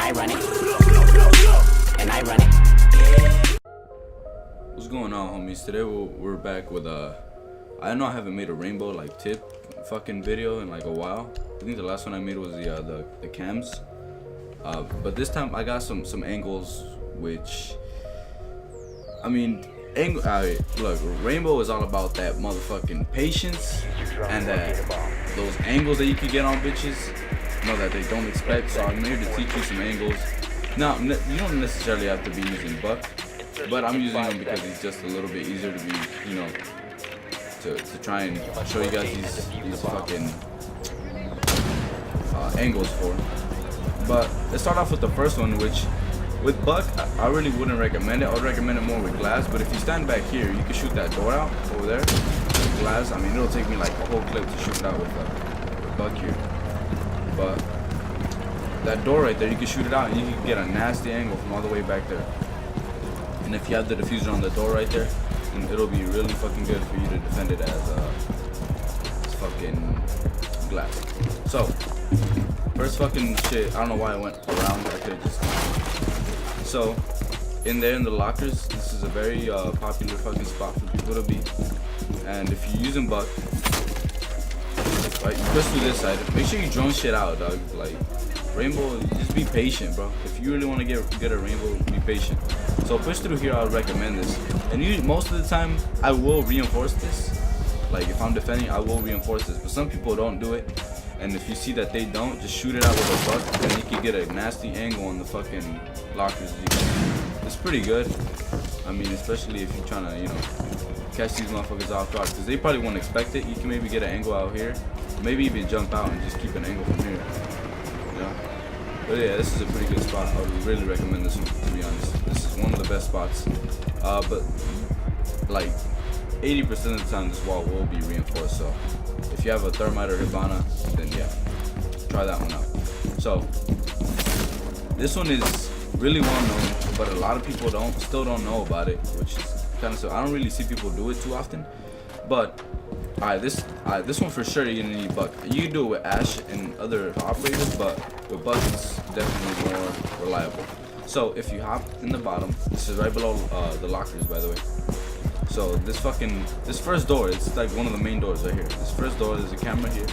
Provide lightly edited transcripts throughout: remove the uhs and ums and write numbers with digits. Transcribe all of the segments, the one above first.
I run it, and I run it. What's going on, homies? Today we're back with I know I haven't made a rainbow like tip fucking video in like a while. I think the last one I made was the cams. But this time I got some angles, which I mean, look, rainbow is all about that motherfucking patience and those angles that you can get on bitches, that they don't expect. So I'm here to teach you some angles. Now, you don't necessarily have to be using buck, but I'm using him because he's just a little bit easier to be, to try and show you guys these fucking angles for. But let's start off with the first one, which with buck, I really wouldn't recommend it. I would recommend it more with glass. But if you stand back here, you can shoot that door out over there with glass. I mean, it'll take me like a whole clip to shoot it out with buck here. But that door right there, you can shoot it out and you can get a nasty angle from all the way back there. And if you have the diffuser on the door right there, then it'll be really fucking good for you to defend it as fucking glass. So first fucking shit, I don't know why I went around. I could just. So in there in the lockers, this is a very popular fucking spot for people to be. And if you're using buck, right, you push through this side. Make sure you drone shit out, dog. Like rainbow, just be patient, bro. If you really want to get a rainbow, be patient. So push through here. I would recommend this. And most of the time, I will reinforce this. Like if I'm defending, I will reinforce this. But some people don't do it. And if you see that they don't, just shoot it out with a buck, and you can get a nasty angle on the fucking lockers. It's pretty good. I mean, especially if you're trying to, catch these motherfuckers off guard, because they probably won't expect it. You can maybe get an angle out here, maybe even jump out and just keep an angle from here. But yeah, this is a pretty good spot. I would really recommend this one, to be honest. This is one of the best spots. But like 80% of the time, this wall will be reinforced. So if you have a thermite or Hibana, then yeah, try that one out. So this one is really well known, but a lot of people still don't know about it, which is kind of so. I don't really see people do it too often. But this one for sure you're gonna need buck. You can do it with Ash and other operators, but with buck it's definitely more reliable. So if you hop in the bottom, this is right below the lockers, by the way. So this first door, it's like one of the main doors right here. This first door, there's a camera here,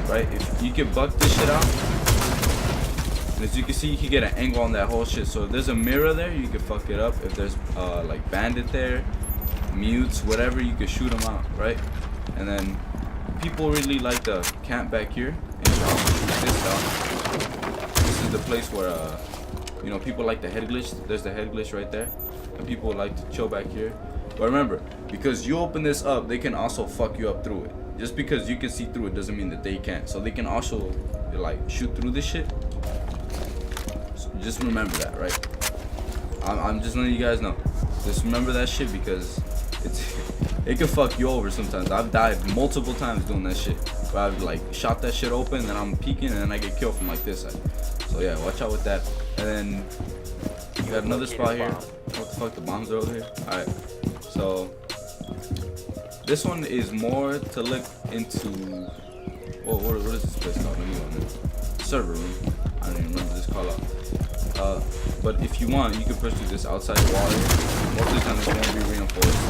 right? If you can buck this shit out, and as you can see, you can get an angle on that whole shit. So if there's a mirror there, you can fuck it up. If there's like bandit there, mutes, whatever, you can shoot them out, right? And then people really like to camp back here and shoot this down. This is the place where people like the head glitch. There's the head glitch right there, and people like to chill back here. But remember, because you open this up, they can also fuck you up through it. Just because you can see through it doesn't mean that they can't. So they can also like shoot through this shit. So just remember that, right? I'm just letting you guys know. Just remember that shit, because it can fuck you over sometimes. I've died multiple times doing that shit. Where I've like shot that shit open, then I'm peeking, and then I get killed from like this side. So yeah, watch out with that. And then you got another spot here. What the fuck? The bombs are over here. All right. So this one is more to look into. What is this place called? Let me go in there. Server room. I don't even remember this call out. But if you want, you can push through this outside wall here. Most of the time, it won't be reinforced.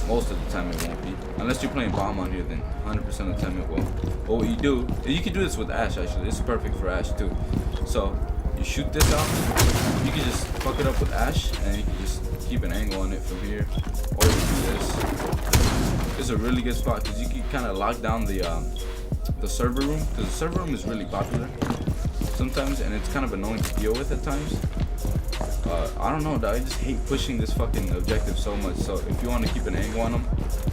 Most of the time, it won't be. Unless you're playing bomb on here, then 100% of the time it will. But what you do, and you can do this with Ash actually. It's perfect for Ash too. So you shoot this out. You can just fuck it up with Ash, and you can just keep an angle on it from here, or you can do this. It's a really good spot because you can kind of lock down the server room, because the server room is really popular sometimes, and it's kind of annoying to deal with at times. I don't know, dog. I just hate pushing this fucking objective so much. So if you want to keep an angle on them,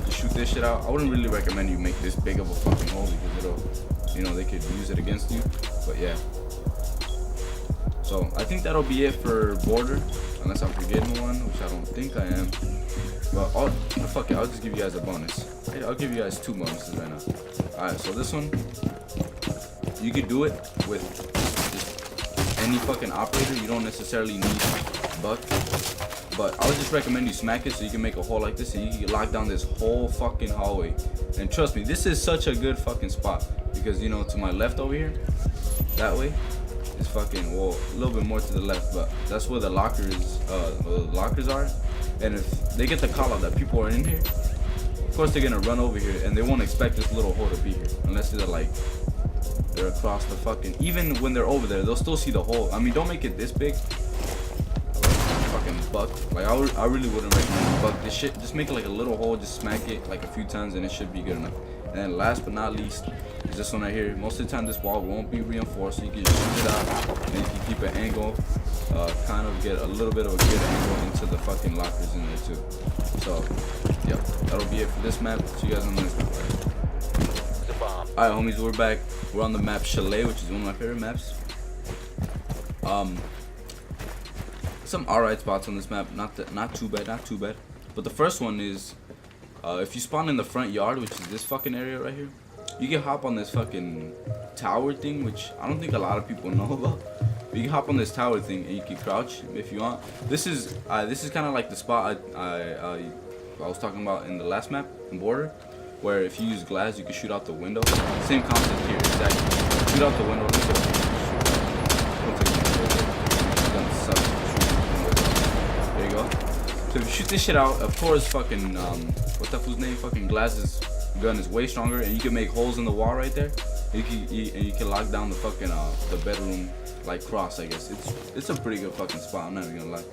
just shoot this shit out. I wouldn't really recommend you make this big of a fucking hole, because it'll, they could use it against you. But yeah. So I think that'll be it for border, unless I'm forgetting one, which I don't think I am. But fuck it, I'll just give you guys a bonus. I'll give you guys 2 bonuses right now. Alright, so this one, you could do it with just any fucking operator. You don't necessarily need buck, but I would just recommend you smack it so you can make a hole like this, and you can lock down this whole fucking hallway. And trust me, this is such a good fucking spot, because to my left over here, that way, is fucking, well, a little bit more to the left, but that's where the lockers are. And if they get the call out that people are in here, of course they're gonna run over here, and they won't expect this little hole to be here unless they're like they're across the fucking. Even when they're over there, they'll still see the hole. I mean, don't make it this big. Fucking buck. Like I really wouldn't recommend buck this shit. Just make it like a little hole. Just smack it like a few times, and it should be good enough. And then last but not least is this one right here. Most of the time, this wall won't be reinforced, so you can just shoot it out, and you can keep an angle. Kind of get a little bit of a good angle into the fucking lockers in there too. So, yep, that'll be it for this map. See you guys on the next map. Alright, homies, we're back. We're on the map Chalet, which is one of my favorite maps. Some alright spots on this map. Not too bad. But the first one is, if you spawn in the front yard, which is this fucking area right here, you can hop on this fucking tower thing, which I don't think a lot of people know about. But you can hop on this tower thing and you can crouch if you want. This is kind of like the spot I was talking about in the last map in Border, where if you use glass, you can shoot out the window. Same concept here, exactly. Shoot out the window. There you go. So if you shoot this shit out, of course, fucking what's that fool's name? Fucking Glass's gun is way stronger, and you can make holes in the wall right there. And you can lock down the fucking the bedroom like cross, I guess. It's a pretty good fucking spot. I'm not even gonna lie.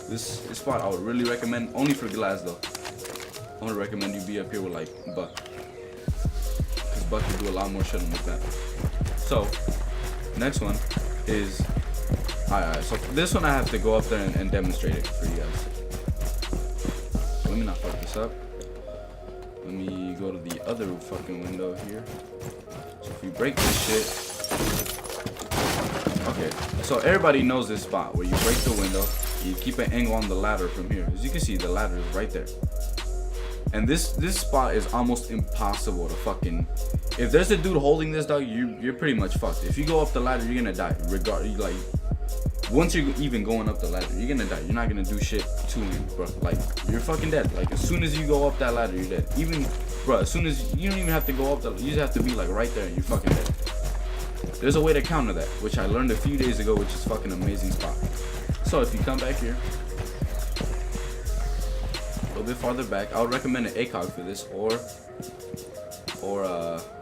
This spot I would really recommend, only for Glass though. I would recommend you be up here with like Buck, because Buck can do a lot more shit on this map. So next one is alright. So for this one I have to go up there and demonstrate it for you guys. Let me not fuck this up. Let me go to the other fucking window here. So if you break this shit. Okay, so everybody knows this spot where you break the window, you keep an angle on the ladder from here. As you can see, the ladder is right there. And this spot is almost impossible to fucking. If there's a dude holding this, dog, you're pretty much fucked. If you go up the ladder, you're gonna die. Like, once you're even going up the ladder, you're gonna die. You're not gonna do shit to him, bro. Like, you're fucking dead. Like, as soon as you go up that ladder, you're dead. Even, bro, as soon as you don't even have to go up you just have to be like right there, and you're fucking dead. There's a way to counter that, which I learned a few days ago, which is fucking amazing spot. So if you come back here, a little bit farther back, I would recommend an ACOG for this, or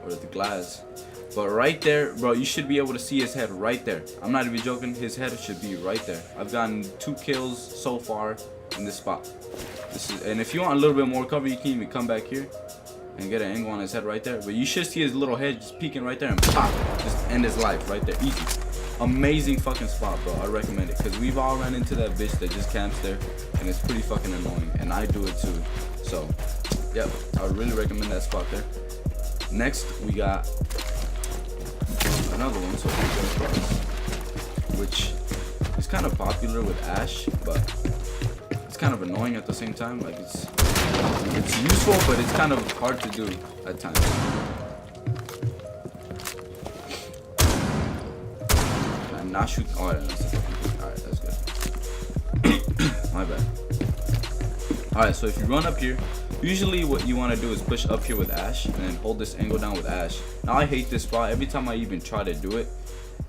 the Glass. But right there, bro, you should be able to see his head right there. I'm not even joking. His head should be right there. I've gotten 2 kills so far in this spot. And if you want a little bit more cover, you can even come back here and get an angle on his head right there. But you should see his little head just peeking right there and pop, just end his life right there, easy. Amazing fucking spot, bro. I recommend it, because we've all ran into that bitch that just camps there, and it's pretty fucking annoying, and I do it too. So yeah, I would really recommend that spot there. Next we got another one, so which is kind of popular with Ash, but it's kind of annoying at the same time. Like, it's useful, but it's kind of hard to do at times. I'm not shooting. Oh, alright, that's good. My bad. Alright, so if you run up here, usually what you want to do is push up here with Ash and then hold this angle down with Ash. Now I hate this spot. Every time I even try to do it,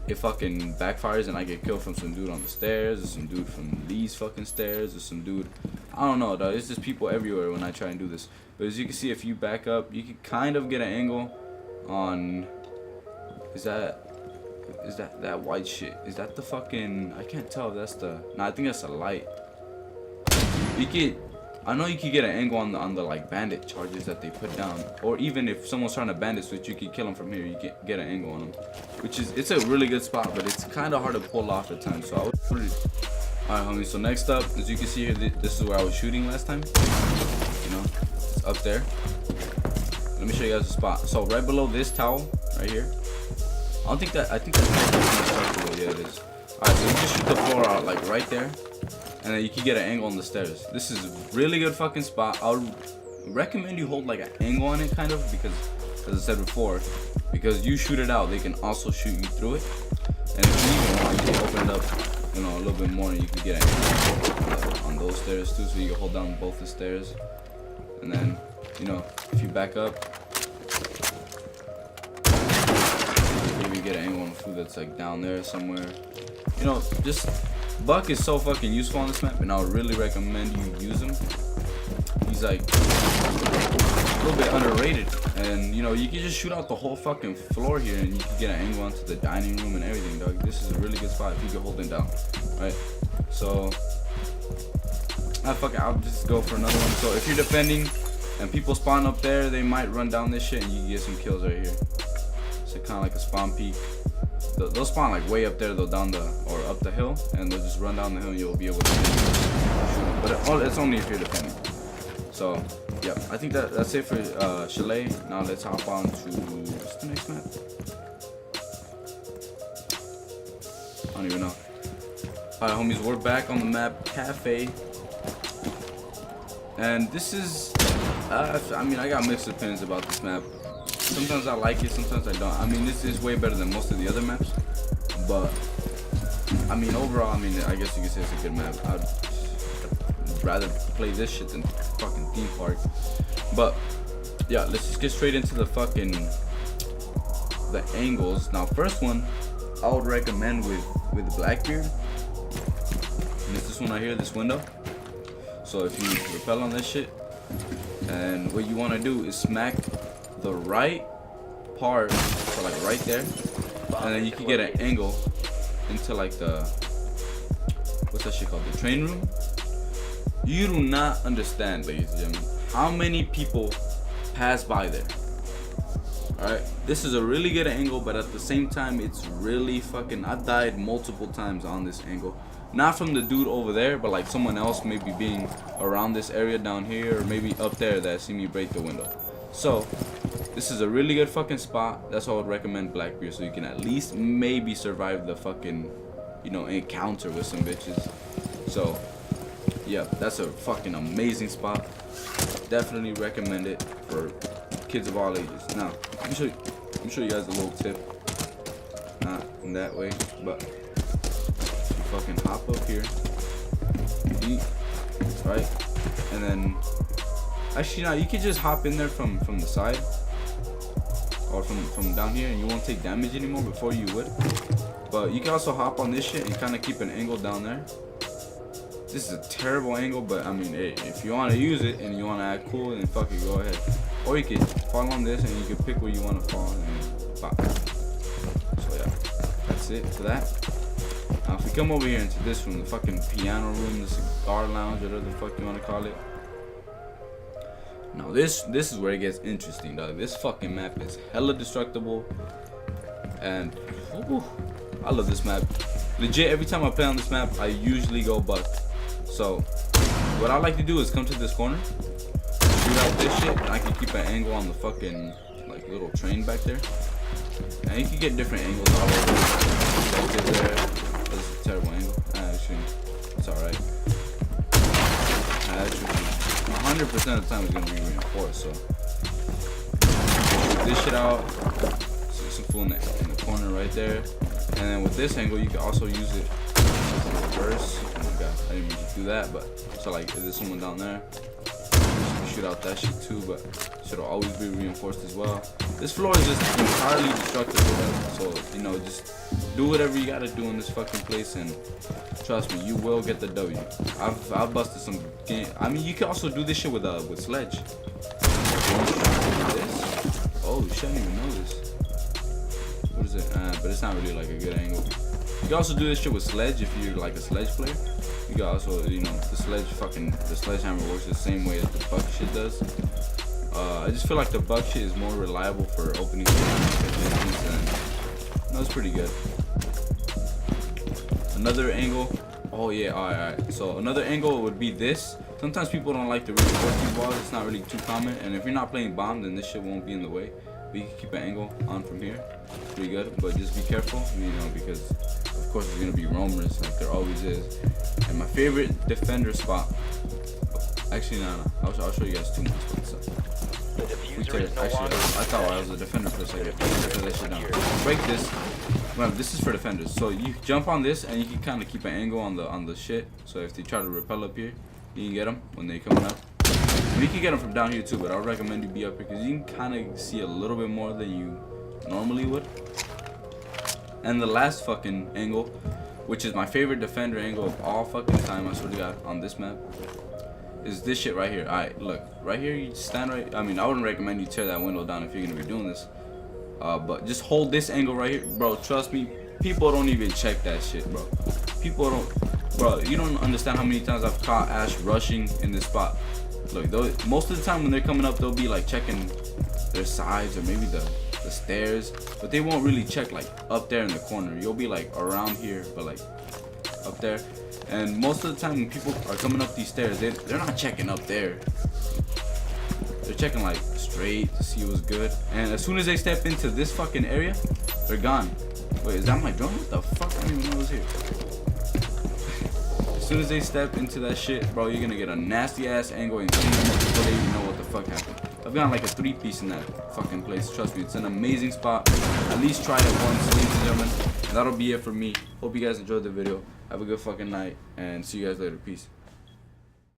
it fucking backfires and I get killed from some dude on the stairs, or some dude from these fucking stairs, or some dude, I don't know, dog. It's just people everywhere when I try and do this. But as you can see, if you back up, you can kind of get an angle on, is that white shit? Is that the fucking, I can't tell if that's the, nah, I think that's the light. I know you can get an angle on the like bandit charges that they put down, or even if someone's trying to bandit switch, you can kill them from here. You can get an angle on them, which is, it's a really good spot, but it's kind of hard to pull off at times. So I would put it. Alright, homie. So next up, as you can see here, this is where I was shooting last time. You know, it's up there. Let me show you guys the spot. So right below this towel, right here. I think that's constructible. Yeah, it is. Alright, so you just shoot the floor out like right there. And then you can get an angle on the stairs. This is a really good fucking spot. I would recommend you hold like an angle on it, kind of, because, as I said before, because you shoot it out, they can also shoot you through it. And if you even want, you can open it up, you know, a little bit more, and you can get an angle on those stairs too. So you can hold down both the stairs, and then, you know, if you back up, maybe get an angle through it's like down there somewhere. You know, just Buck is so fucking useful on this map, and I would really recommend you use him. He's like a little bit underrated, and you know, you can just shoot out the whole fucking floor here, and you can get an angle onto the dining room and everything, dog. This is a really good spot if you can hold it down, right? So I'll just go for another one. So if you're defending and people spawn up there, they might run down this shit, and you can get some kills right here. So kind of like a spawn peak. They'll spawn like way up there, though, down the or up the hill, and they'll just run down the hill, and you'll be able to shoot them. But it's only if you're defending. So yeah, I think that's it for Chalet. Now let's hop on to what's the next map? I don't even know. Alright, homies, we're back on the map Cafe, and this is I mean, I got mixed opinions about this map. Sometimes I like it, sometimes I don't. I mean, this is way better than most of the other maps, but I mean, overall, I mean, I guess you could say it's a good map. I'd rather play this shit than fucking Theme Park. But yeah, let's just get straight into the angles. Now, first one I would recommend with Blackbeard, and it's this one right here, this window. So if you rappel on this shit, and what you want to do is smack the right part, so like right there, and then you can get an angle into like the, what's that shit called, the train room. You do not understand, ladies and gentlemen, how many people pass by there. Alright, this is a really good angle, but at the same time, it's really fucking, I died multiple times on this angle. Not from the dude over there, but like someone else maybe being around this area down here, or maybe up there that see me break the window. So this is a really good fucking spot. That's why I would recommend Blackbeard, so you can at least maybe survive the fucking, you know, encounter with some bitches. So yeah, that's a fucking amazing spot. Definitely recommend it for kids of all ages. Now let me show you guys a little tip. Not in that way, but you fucking hop up here, eat, right, and then actually now you can just hop in there from the side or from down here, and you won't take damage anymore before you would. But you can also hop on this shit and kind of keep an angle down there. This is a terrible angle, but I mean, hey, if you want to use it and you want to act cool, then fuck it, go ahead. Or you can fall on this and you can pick where you want to fall and pop. So yeah, that's it for that. Now if we come over here into this room, the fucking piano room, the cigar lounge, whatever the fuck you want to call it. Now this is where it gets interesting, dog. This fucking map is hella destructible, and ooh, I love this map. Legit, every time I play on this map, I usually go Buck. So what I like to do is come to this corner, shoot out this shit, and I can keep an angle on the fucking like little train back there. And you can get different angles all over. Like this there. That's a terrible angle. Actually, it's alright. Actually, 100% of the time it's gonna be reinforced. So shoot this shit out. See some fool in the corner right there. And then with this angle, you can also use it in reverse. Oh my god, I didn't mean to do that, but so like, is there someone down there? You shoot out that shit too, but should always be reinforced as well. This floor is just entirely destructible, so you know, just do whatever you gotta do in this fucking place, and trust me, you will get the W. I've busted some game. I mean, you can also do this shit with sledge. Oh shit, I didn't even know this. What is it? But it's not really like a good angle. You can also do this shit with sledge if you're like a sledge player. You can also, you know, the sledgehammer works the same way as the Buck shit does. I just feel like the Buck shit is more reliable for opening distance, and that's pretty good. Another angle. Oh yeah, alright. So another angle would be this. Sometimes people don't like to reinforce these walls. It's not really too common, and if you're not playing bomb, then this shit won't be in the way. But you can keep an angle on from here. It's pretty good, but just be careful, you know, because of course there's gonna be roamers like there always is. And my favorite defender spot. Actually, no. I'll show you guys two more spots. I thought I was a defender for a second. Put that shit down. Break this. Well, this is for defenders. So you jump on this, and you can kind of keep an angle on the shit. So if they try to rappel up here, you can get them when they coming up. You can get them from down here too, but I would recommend you be up here because you can kind of see a little bit more than you normally would. And the last fucking angle, which is my favorite defender angle of all fucking time, I swear to God, on this map, is this shit right here. Alright, look, right here, you stand right. I mean, I wouldn't recommend you tear that window down if you're gonna be doing this. But just hold this angle right here, bro. Trust me, people don't even check that shit, bro. People don't, bro. You don't understand how many times I've caught Ash rushing in this spot. Look, most of the time when they're coming up, they'll be like checking their sides or maybe the stairs, but they won't really check like up there in the corner. You'll be like around here, but like up there. And most of the time when people are coming up these stairs, they're not checking up there. They're checking like straight to see what's good. And as soon as they step into this fucking area, they're gone. Wait, is that my drone? What the fuck? I didn't even know it was here. As soon as they step into that shit, bro, you're gonna get a nasty ass angle and clean them up before they even know what the fuck happened. I've gotten like a 3-piece in that fucking place. Trust me, it's an amazing spot. At least try it once, ladies and gentlemen. And that'll be it for me. Hope you guys enjoyed the video. Have a good fucking night and see you guys later. Peace.